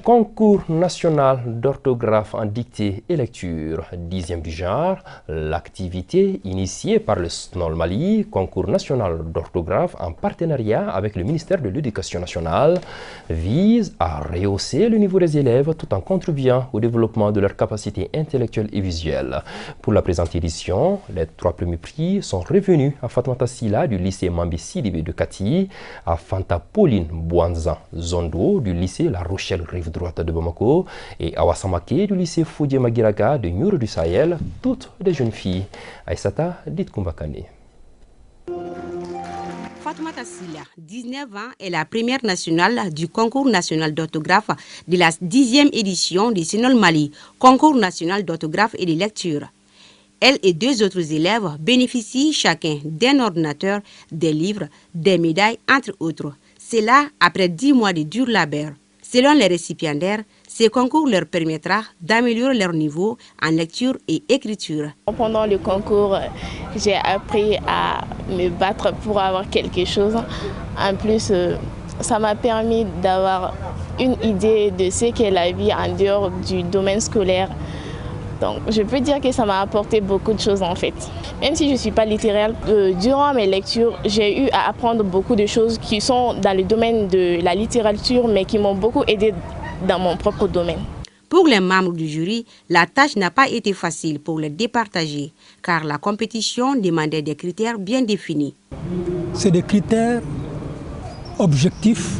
Concours national d'orthographe en dictée et lecture, 10e du genre, l'activité initiée par le SNOL Mali, concours national d'orthographe en partenariat avec le ministère de l'Éducation nationale, vise à rehausser le niveau des élèves tout en contribuant au développement de leurs capacités intellectuelles et visuelles. Pour la présente édition, les 3 premiers prix sont revenus à Fatoumata Sila du lycée Mambi Sidibé de Kati, à Fanta Pauline Bouanzan Zondo du lycée La Rochelle Rive droite de Bamako et Awa Samake du lycée Foudie Magiraga de Nioro du Sahel, toutes des jeunes filles. Aïssata Ditkumbakane. Fatoumata Sila, 19 ans, est la première nationale du concours national d'orthographe de la 10e édition du SNOL Mali, concours national d'orthographe et de lecture. Elle et 2 autres élèves bénéficient chacun d'un ordinateur, des livres, des médailles, entre autres. C'est là après 10 mois de dur labeur. Selon les récipiendaires, ce concours leur permettra d'améliorer leur niveau en lecture et écriture. Pendant le concours, j'ai appris à me battre pour avoir quelque chose. En plus, ça m'a permis d'avoir une idée de ce qu'est la vie en dehors du domaine scolaire. Donc, je peux dire que ça m'a apporté beaucoup de choses en fait. Même si je ne suis pas littéraire, durant mes lectures, j'ai eu à apprendre beaucoup de choses qui sont dans le domaine de la littérature, mais qui m'ont beaucoup aidé dans mon propre domaine. Pour les membres du jury, la tâche n'a pas été facile pour les départager, car la compétition demandait des critères bien définis. C'est des critères objectifs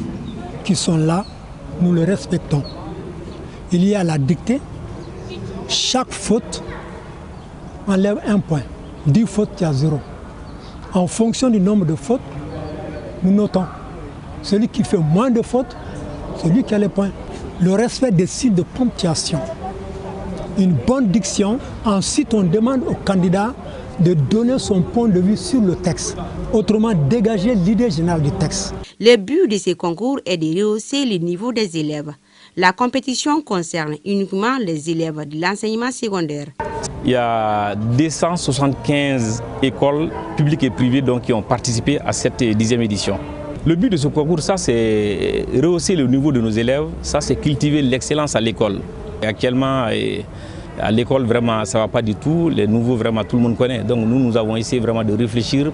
qui sont là, nous les respectons. Il y a la dictée. Chaque faute enlève 1 point. 10 fautes, il y a 0. En fonction du nombre de fautes, nous notons. Celui qui fait moins de fautes, celui qui a les points. Le respect des signes de ponctuation. Une bonne diction. Ensuite, on demande au candidat de donner son point de vue sur le texte. Autrement, dégager l'idée générale du texte. Le but de ces concours est de rehausser le niveau des élèves. La compétition concerne uniquement les élèves de l'enseignement secondaire. Il y a 275 écoles publiques et privées donc, qui ont participé à cette 10e édition. Le but de ce concours, ça c'est rehausser le niveau de nos élèves, ça c'est cultiver l'excellence à l'école. Actuellement, à l'école, vraiment, ça ne va pas du tout. Les nouveaux, vraiment, tout le monde connaît. Donc nous avons essayé vraiment de réfléchir.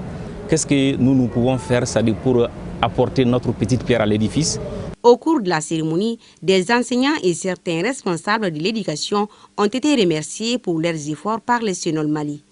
Qu'est-ce que nous pouvons faire, c'est-à-dire pour apporter notre petite pierre à l'édifice. Au cours de la cérémonie, des enseignants et certains responsables de l'éducation ont été remerciés pour leurs efforts par le SNOL Mali.